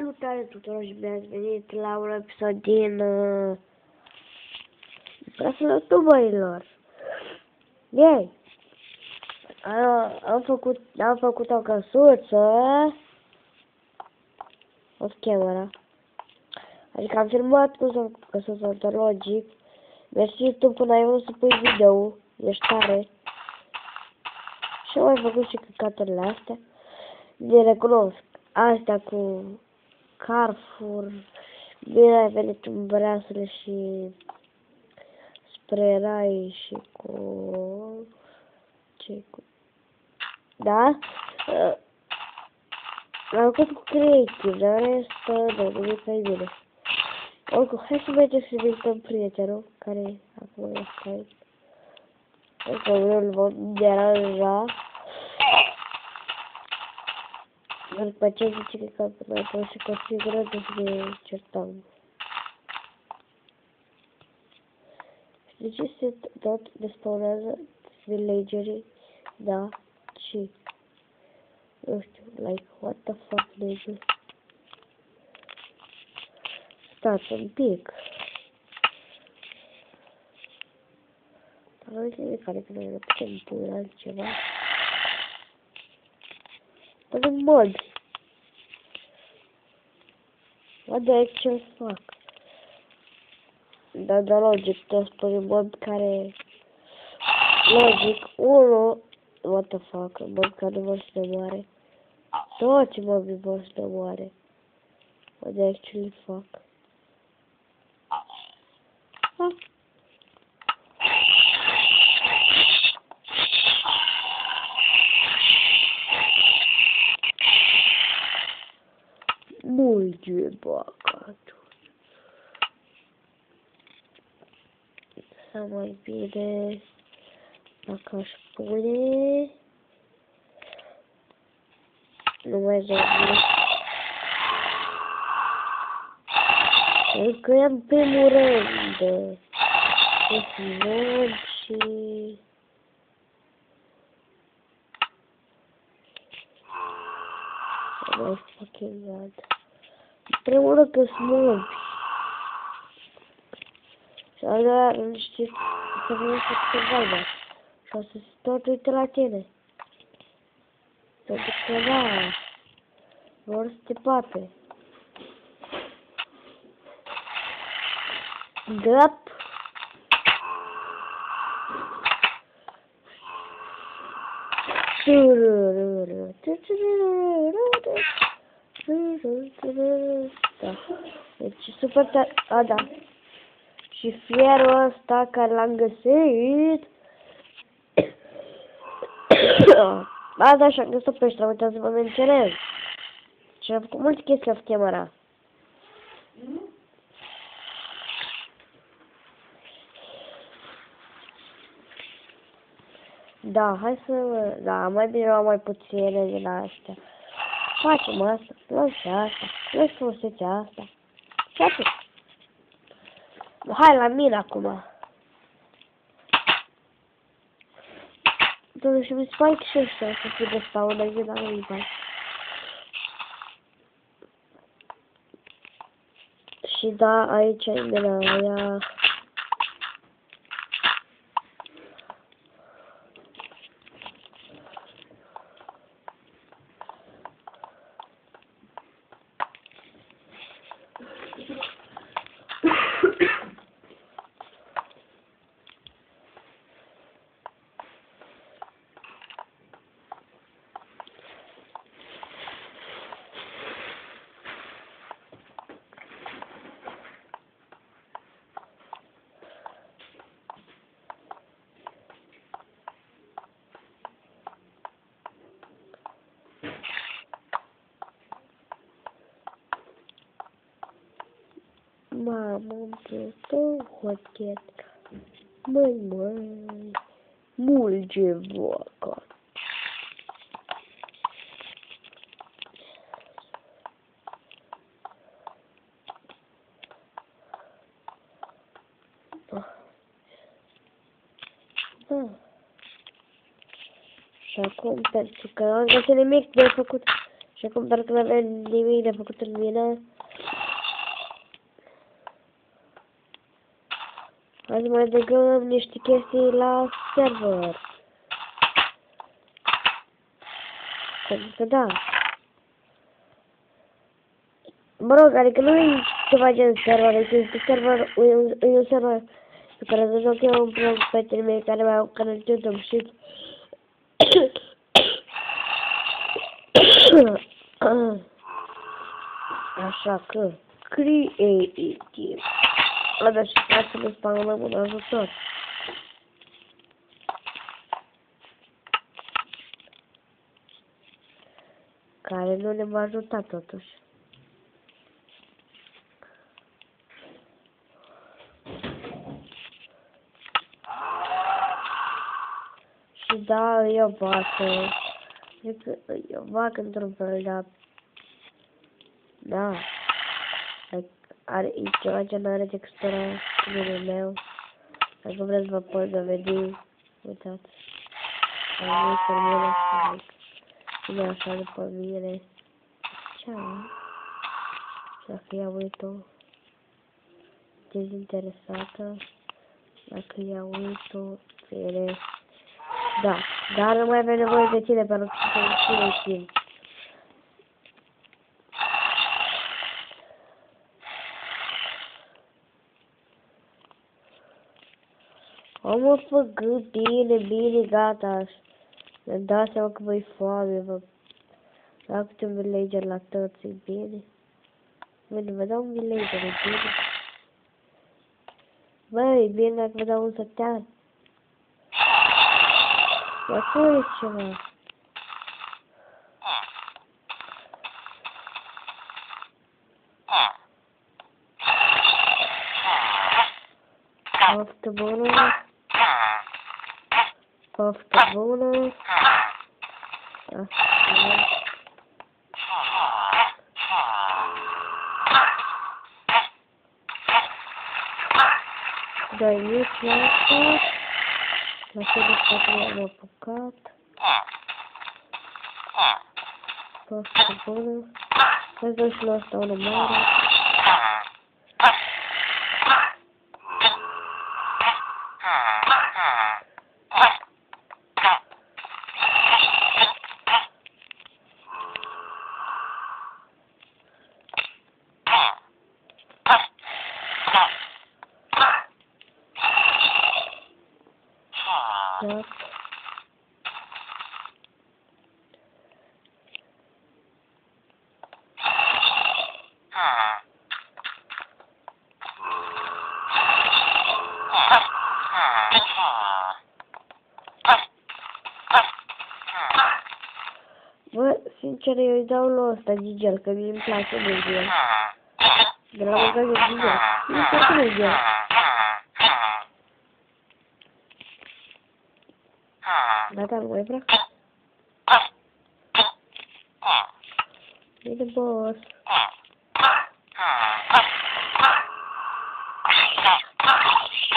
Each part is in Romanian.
Salutare tuturor și bine ați venit la un episod din Brațul YouTuberilor. Ei, am făcut o căsuță. O camera. Adică am filmat cum să fac căsuța ontologic. Mersi YouTube până ai vrut să pui video. Ești tare. Și am mai făcut și căcaturile astea. Le recunosc. Astea cu Carrefour. Bine ai venit în brațele și spre rai și cu... ce cu... Da? Am făcut cu creative, dar restă, nu, nimic mai bine. Oricum, hai să mergem să vizităm prietenul, care acum e Skype. Încă îl vom deranja. După ce zice că mai pot să configurăm să ne certăm. De ce se tot despawnează villagerii? Da, și... nu știu, like, what the fuck, nigga? Stați un pic. Dar nu știu de care că noi nu putem pune altceva. Dar în mod. What the actual fuck? Da, logic, tot spune mod care... Logic 1... What the fuck, mod care nu vor să moare. Toți mobii vor să moare. What the actually fuck? Multe băcaturi. Sau mai bine, dacă aș pune, nu mai zic. Încă e în primul rând. Văd și... mai fucking god. În primul rând că sunt mobi. Și alea, nu știi, să veni să te galba. Și o să se tot uite la tine. Pentru că da, vor să te pape. Gap. Da. Deci super tare. A, da. Și fierul ăsta care l-am găsit. A, da, și-am găsit-o peștera, uitați să vă menționez. Și am făcut multe chestii la camera. Da, hai să... da, mai bine luăm mai puține din astea. Facem asta, luăm și asta, luăm frumusețea asta. Și atât. Hai la mine acum. Totuși mi se pare că și ăștia să fie de stau înainte, dar nu-i bani. Și da, aici e de la aia... Mamă, un hotet. Măi, mulge vaca. Și acum, pentru că nu am găsit nimic de făcut Și acum doar că nu avem nimic de făcut în mine. Hai să mai degăm niște chestii la server. Pentru că da. Mă rog, adică nu e ceva gen server, este server, e un server pe care să joc eu împreună cu fetele mei care mai au canal YouTube și așa că creative. Abia și trebuie să ne spamăm un ajutor. Care nu ne va ajuta totuși. Și da, e o vacă. E o vacă într-un fel, dar... Da. E ceva ce nu are textura numele meu. Dacă vreți vă pot dovedi. Uitați. Am zis formulă să zic. Cine așa după mine. Ce-am? Dacă iau uit-o. Dezinteresată. Dacă iau uit-o. Fere. Da. Dar nu mai avem nevoie de tine pentru că sunt și timp. Am făcut bine, gata. Mi-am dat seama că voi foame, vă dau câte un villager la toți, e bine. Bine, vă dau un villager, e bine. Băi, e bine dacă vă dau un sătean. Ia fă ceva. Poftă bună. Poftă bună. Așa. Doi mici la asta. La felul că am apucat. Poftă bună. Hai să și la asta unul mare. Da. Bă, sincer, eu îi dau lui ăsta, Gigel, că mie îmi place de el. De la magazin Gigel. Nu știu cum e el. Gata, nu mai vrea. Bine, boss.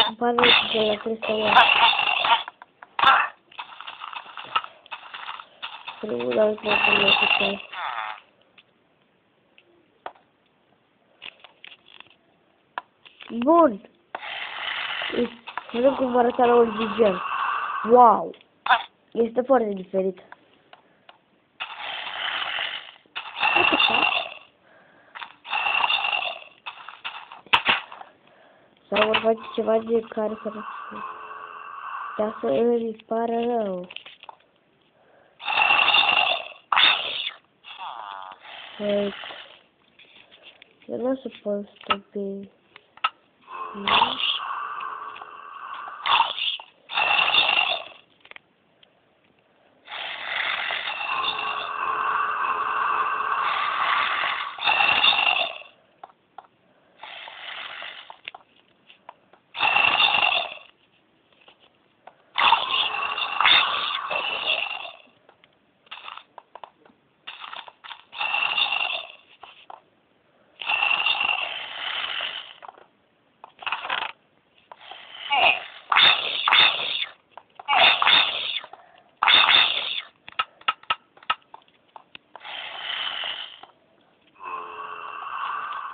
Îmi pare rău de la Cristăua. Trebuie la ultima până. Bun! Vedem cum va arăta la un Gigel. Wow! Este foarte diferit. Sau vor face ceva de care să răspund. Dar să îi pară rău. Wait. Eu nu o să pot stopi. Nu?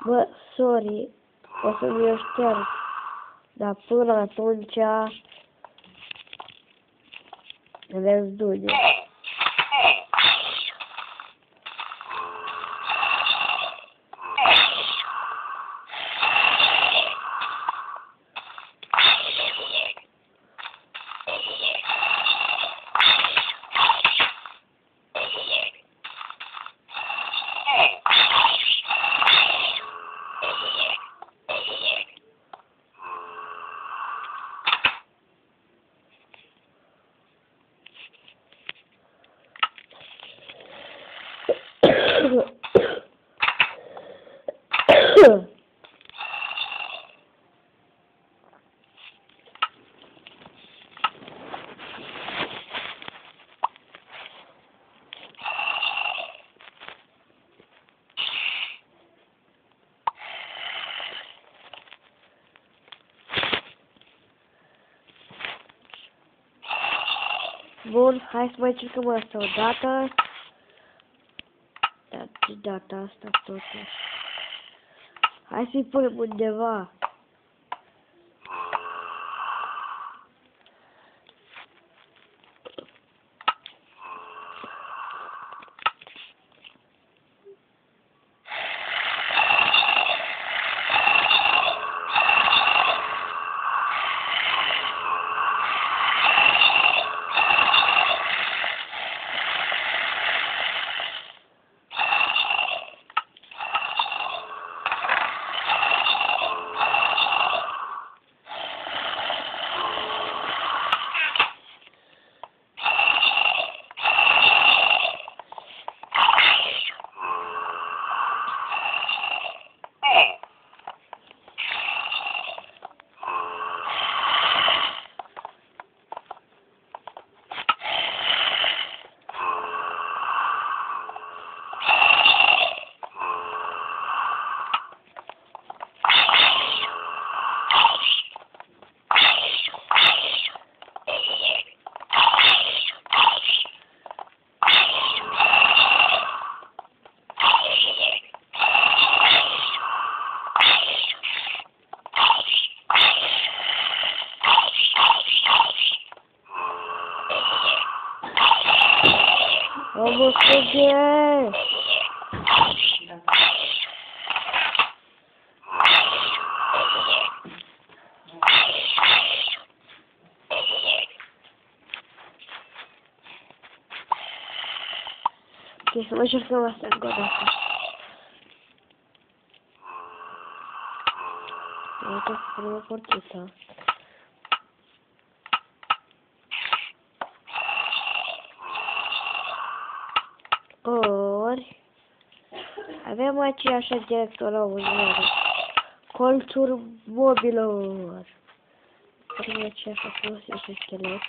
Bă, sorry, o să mi-o șterg. Dar până atunci, let's do it. Bun, hai să mai încercăm asta o dată. Dar de data asta totuși. Hai să-i punem undeva. Vamos seguir! Ok, să mă încercăm asta încă o dată. Uite, prima portiță. Ori avem aceeași directoră uneori. Colțuri mobilor. Avem aceeași acolo și schelet.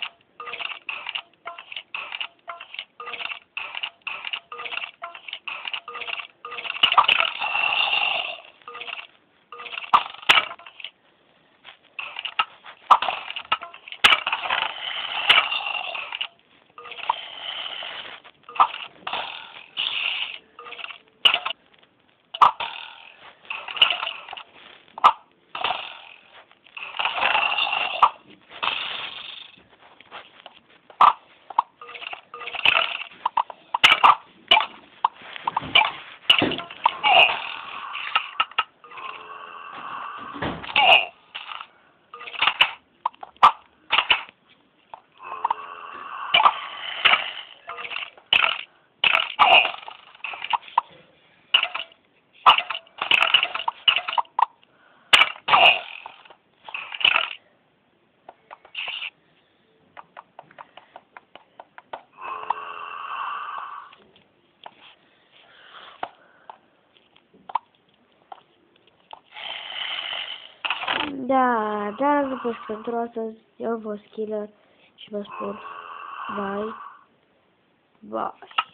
Da, dar nu pot pentru astăzi. Eu vă Killer și vă spun bye. Bye.